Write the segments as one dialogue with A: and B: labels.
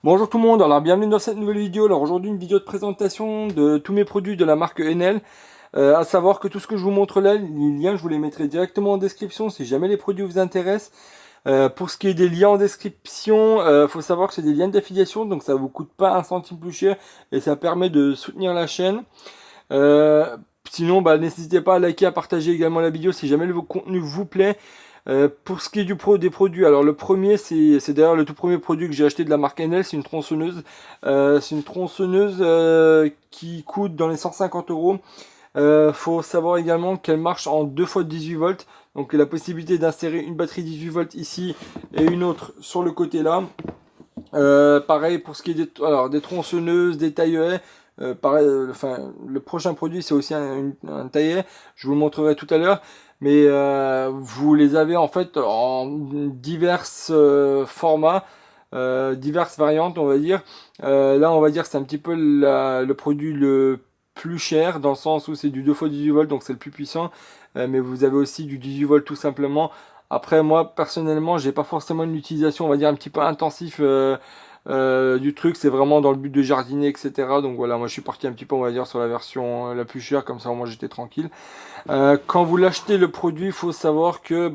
A: Bonjour tout le monde, alors bienvenue dans cette nouvelle vidéo. Alors aujourd'hui une vidéo de présentation de tous mes produits de la marque Enel. À savoir que tout ce que je vous montre là, les liens je vous les mettrai directement en description si jamais les produits vous intéressent. Pour ce qui est des liens en description, faut savoir que c'est des liens d'affiliation, donc ça vous coûte pas un centime plus cher et ça permet de soutenir la chaîne. Euh, Sinon, n'hésitez pas à liker, à partager également la vidéo si jamais le contenu vous plaît. Pour ce qui est des produits, alors le premier, c'est d'ailleurs le tout premier produit que j'ai acheté de la marque Enel, c'est une tronçonneuse. C'est une tronçonneuse qui coûte dans les 150 euros. Faut savoir également qu'elle marche en 2 fois 18 volts. Donc la possibilité d'insérer une batterie 18 volts ici et une autre sur le côté là. Pareil pour ce qui est des tronçonneuses, des taille-haies. Pareil, le prochain produit c'est aussi un taille-haie. Je vous le montrerai tout à l'heure. Mais vous les avez en fait en divers formats, diverses variantes on va dire. Là on va dire que c'est un petit peu le produit le plus cher dans le sens où c'est du 2 fois 18 volts donc c'est le plus puissant. Mais vous avez aussi du 18 volts tout simplement. Après, moi, personnellement, j'ai pas forcément une utilisation, on va dire, un petit peu intensif du truc. C'est vraiment dans le but de jardiner, etc. Donc voilà, moi, je suis parti un petit peu, on va dire, sur la version la plus chère. Comme ça, moi, j'étais tranquille. Quand vous l'achetez, le produit, il faut savoir que,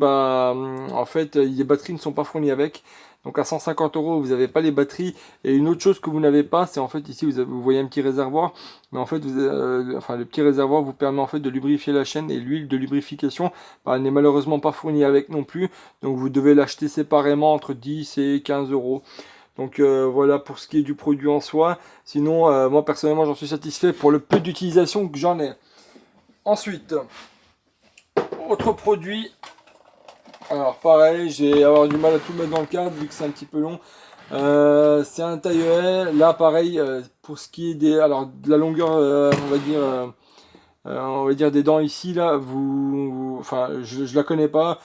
A: en fait, les batteries ne sont pas fournies avec. Donc à 150 euros, vous n'avez pas les batteries. Et une autre chose que vous n'avez pas, c'est en fait ici, vous voyez un petit réservoir. Mais en fait, le petit réservoir vous permet en fait de lubrifier la chaîne. Et l'huile de lubrification, elle n'est malheureusement pas fournie avec non plus. Donc vous devez l'acheter séparément entre 10 et 15 euros. Donc voilà pour ce qui est du produit en soi. Sinon, moi personnellement, j'en suis satisfait pour le peu d'utilisation que j'en ai. Ensuite, autre produit. Alors pareil, je vais avoir du mal à tout mettre dans le cadre vu que c'est un petit peu long. C'est un taille-haie. Là pareil, pour ce qui est de la longueur, on va dire des dents ici là, je la connais pas.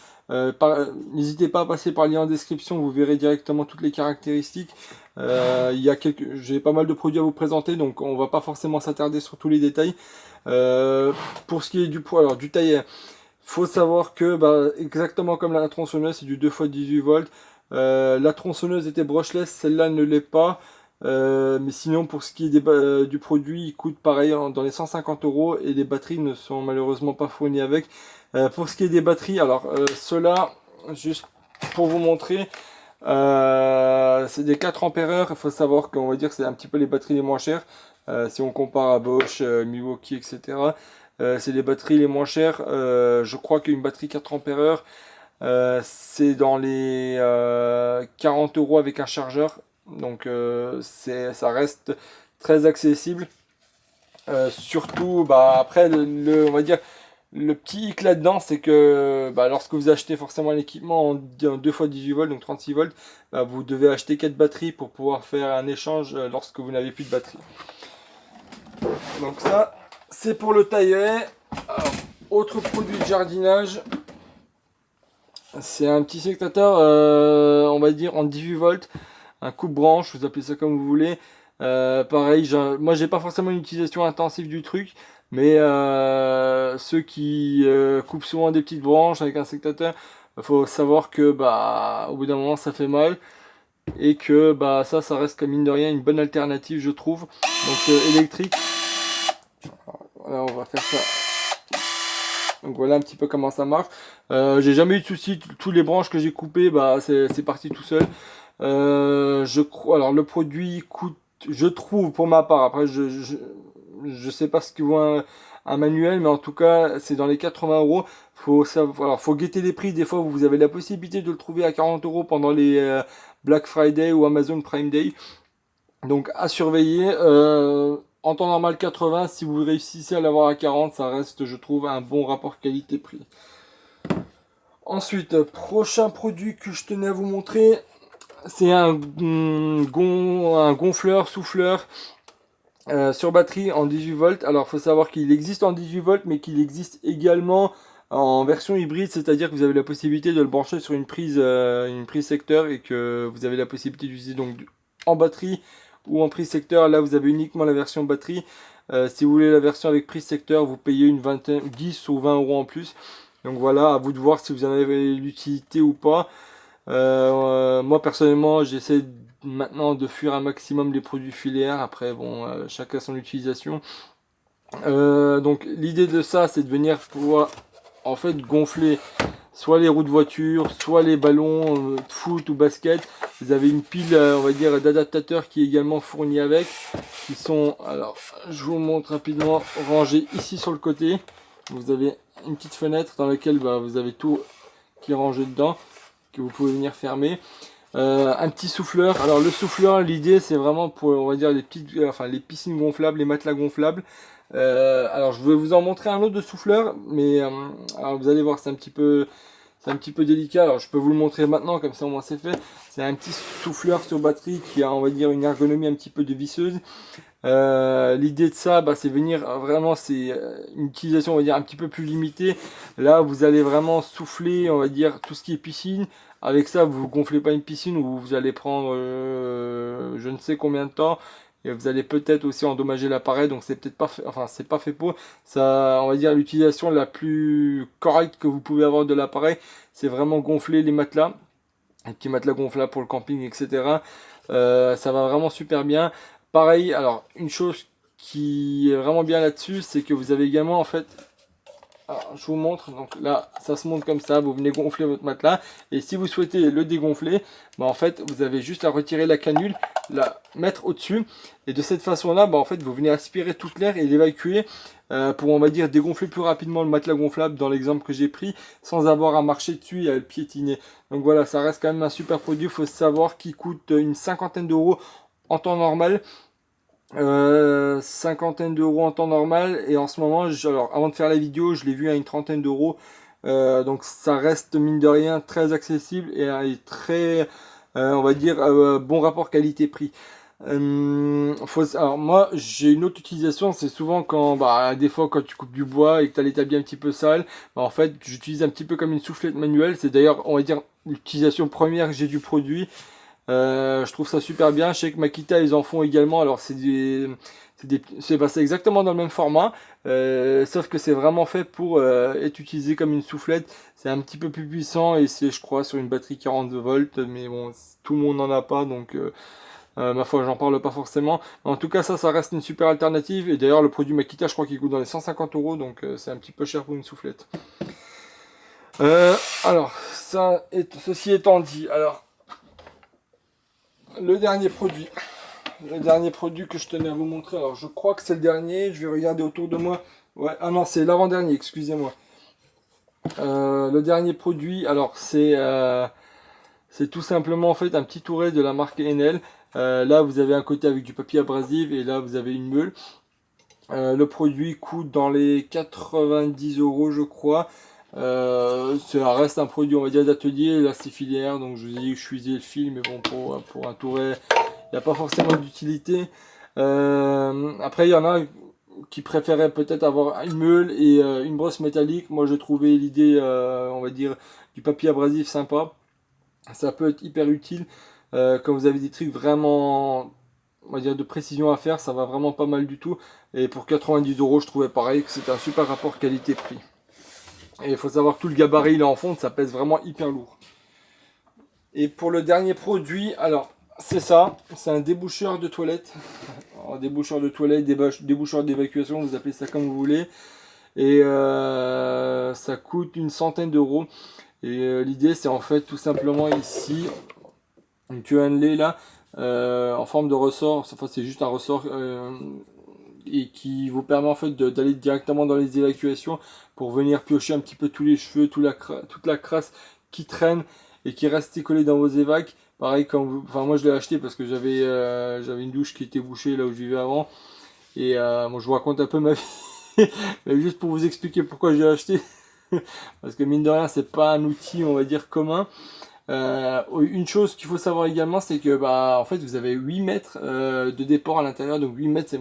A: N'hésitez pas à passer par le lien en description, vous verrez directement toutes les caractéristiques. J'ai pas mal de produits à vous présenter, donc on va pas forcément s'attarder sur tous les détails. Pour ce qui est du poids, alors du taille, faut savoir que exactement comme la tronçonneuse, c'est du 2 fois 18 volts. La tronçonneuse était brushless, celle-là ne l'est pas. Mais sinon, pour ce qui est du produit, il coûte pareil dans les 150 euros et les batteries ne sont malheureusement pas fournies avec. Pour ce qui est des batteries, alors ceux-là, juste pour vous montrer, c'est des 4 ampères. Il faut savoir qu'on va dire que c'est un petit peu les batteries les moins chères. Si on compare à Bosch, Milwaukee, etc. C'est les batteries les moins chères. Je crois qu'une batterie 4 ampères, c'est dans les 40 euros avec un chargeur. Donc ça reste très accessible. Surtout, après, on va dire, le petit hic là-dedans, c'est que lorsque vous achetez forcément l'équipement en 2 fois 18 volts, donc 36 volts, vous devez acheter 4 batteries pour pouvoir faire un échange lorsque vous n'avez plus de batterie. Donc ça, c'est pour le taillet. Autre produit de jardinage, c'est un petit sectateur, on va dire en 18 volts, un coupe-branche, vous appelez ça comme vous voulez. Pareil, moi j'ai pas forcément une utilisation intensive du truc, mais ceux qui coupent souvent des petites branches avec un sectateur, faut savoir que au bout d'un moment ça fait mal et que ça reste comme mine de rien une bonne alternative je trouve. Donc électrique. Voilà, on va faire ça. Donc voilà un petit peu comment ça marche. J'ai jamais eu de soucis, tous les branches que j'ai coupées, c'est parti tout seul. Je crois, alors le produit coûte, je trouve pour ma part, après je sais pas ce que vaut un manuel, mais en tout cas c'est dans les 80 euros. Faut savoir, alors faut guetter les prix. Des fois vous avez la possibilité de le trouver à 40 euros pendant les Black Friday ou Amazon Prime Day. Donc à surveiller. En temps normal 80, si vous réussissez à l'avoir à 40, ça reste, je trouve, un bon rapport qualité-prix. Ensuite, prochain produit que je tenais à vous montrer, c'est un gonfleur, souffleur sur batterie en 18 volts. Alors, il faut savoir qu'il existe en 18 volts, mais qu'il existe également en version hybride, c'est-à-dire que vous avez la possibilité de le brancher sur une prise secteur et que vous avez la possibilité d'utiliser donc en batterie ou en prise secteur. Là, vous avez uniquement la version batterie. Si vous voulez la version avec prise secteur, vous payez une vingtaine, 10 ou 20 euros en plus. Donc voilà, à vous de voir si vous en avez l'utilité ou pas. Moi personnellement, j'essaie maintenant de fuir un maximum les produits filaires. Après, bon, chacun son utilisation. Donc l'idée de ça, c'est de venir pouvoir en fait gonfler soit les roues de voiture, soit les ballons de foot ou basket. Vous avez une pile, on va dire, d'adaptateurs qui est également fournie avec, qui sont, alors je vous montre rapidement, rangés ici sur le côté. Vous avez une petite fenêtre dans laquelle vous avez tout qui est rangé dedans, que vous pouvez venir fermer. Un petit souffleur. Alors le souffleur, l'idée c'est vraiment pour, on va dire, les petites, enfin les piscines gonflables, les matelas gonflables. Alors je vais vous en montrer un autre de souffleur, mais alors vous allez voir, c'est un petit peu délicat. Alors je peux vous le montrer maintenant, comme ça au moins c'est fait. C'est un petit souffleur sur batterie qui a, on va dire, une ergonomie un petit peu de visseuse. L'idée de ça, c'est venir vraiment, c'est une utilisation, on va dire, un petit peu plus limitée. Là, vous allez vraiment souffler, on va dire, tout ce qui est piscine. Avec ça, vous gonflez pas une piscine où vous allez prendre je ne sais combien de temps. Et vous allez peut-être aussi endommager l'appareil, donc c'est peut-être pas fait, enfin c'est pas fait pour ça. On va dire l'utilisation la plus correcte que vous pouvez avoir de l'appareil, c'est vraiment gonfler les matelas, les petits matelas gonflables pour le camping, etc. Ça va vraiment super bien. Pareil, alors une chose qui est vraiment bien là-dessus, c'est que vous avez également en fait, alors, je vous montre, donc là ça se monte comme ça, vous venez gonfler votre matelas, et si vous souhaitez le dégonfler, en fait vous avez juste à retirer la canule, la mettre au-dessus, et de cette façon là, en fait vous venez aspirer toute l'air et l'évacuer pour, on va dire, dégonfler plus rapidement le matelas gonflable dans l'exemple que j'ai pris, sans avoir à marcher dessus et à le piétiner. Donc voilà, ça reste quand même un super produit. Il faut savoir qu'il coûte une cinquantaine d'euros en temps normal. Cinquantaine d'euros en temps normal, et en ce moment, alors avant de faire la vidéo, je l'ai vu à une trentaine d'euros. Donc ça reste mine de rien très accessible et très, on va dire, bon rapport qualité-prix. Alors moi j'ai une autre utilisation, c'est souvent quand des fois quand tu coupes du bois et que tu as l'établi un petit peu sale, en fait j'utilise un petit peu comme une soufflette manuelle. C'est d'ailleurs, on va dire, l'utilisation première que j'ai du produit. Je trouve ça super bien. Je sais que Makita ils en font également. Alors c'est exactement dans le même format, sauf que c'est vraiment fait pour être utilisé comme une soufflette. C'est un petit peu plus puissant et c'est, je crois, sur une batterie 42 volts, mais bon, tout le monde n'en a pas, donc ma foi, j'en parle pas forcément. Mais en tout cas, ça reste une super alternative. Et d'ailleurs, le produit Makita, je crois qu'il coûte dans les 150 euros, donc c'est un petit peu cher pour une soufflette. Alors, ceci étant dit, alors le dernier produit que je tenais à vous montrer, alors je crois que c'est le dernier, je vais regarder autour de moi. Ouais, ah non, c'est l'avant-dernier, excusez-moi. Le dernier produit, alors c'est tout simplement en fait un petit touret de la marque Enel. Là vous avez un côté avec du papier abrasif et là vous avez une meule. Le produit coûte dans les 90 euros je crois. Ça reste un produit, on va dire, d'atelier. Là c'est filière, donc je vous ai dit que je suis le fil, mais bon, pour un touret il n'y a pas forcément d'utilité. Après il y en a qui préféraient peut-être avoir une meule et une brosse métallique. Moi je trouvais l'idée, on va dire, du papier abrasif sympa. Ça peut être hyper utile quand vous avez des trucs vraiment, on va dire, de précision à faire. Ça va vraiment pas mal du tout. Et pour 90 euros, je trouvais pareil que c'était un super rapport qualité-prix. Et il faut savoir que tout le gabarit là en fonte, ça pèse vraiment hyper lourd. Et pour le dernier produit, alors c'est ça, c'est un déboucheur de toilette. Alors, déboucheur de toilette, déboucheur d'évacuation, vous appelez ça comme vous voulez. Et ça coûte une centaine d'euros. Et l'idée c'est en fait tout simplement ici une queue annelée là en forme de ressort. Enfin, c'est juste un ressort et qui vous permet en fait d'aller directement dans les évacuations pour venir piocher un petit peu tous les cheveux, toute la crasse qui traîne et qui reste collée dans vos évacs. Pareil, enfin moi je l'ai acheté parce que j'avais une douche qui était bouchée là où je vivais avant. Et moi je vous raconte un peu ma vie, mais juste pour vous expliquer pourquoi j'ai acheté. Parce que mine de rien, c'est pas un outil, on va dire, commun. Une chose qu'il faut savoir également, c'est que en fait vous avez 8 mètres de déport à l'intérieur. Donc 8 mètres,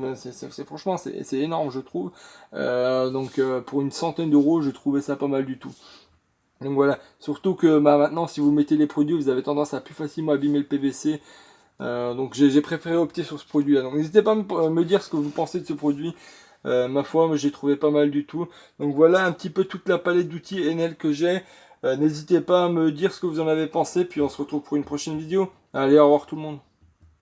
A: franchement c'est énorme, je trouve. Donc pour une centaine d'euros, je trouvais ça pas mal du tout. Donc voilà, surtout que maintenant si vous mettez les produits, vous avez tendance à plus facilement abîmer le PVC. Donc j'ai préféré opter sur ce produit là. Donc n'hésitez pas à me dire ce que vous pensez de ce produit. Ma foi, moi j'ai trouvé pas mal du tout. Donc voilà un petit peu toute la palette d'outils Enel que j'ai. N'hésitez pas à me dire ce que vous en avez pensé, puis on se retrouve pour une prochaine vidéo. Allez, au revoir tout le monde.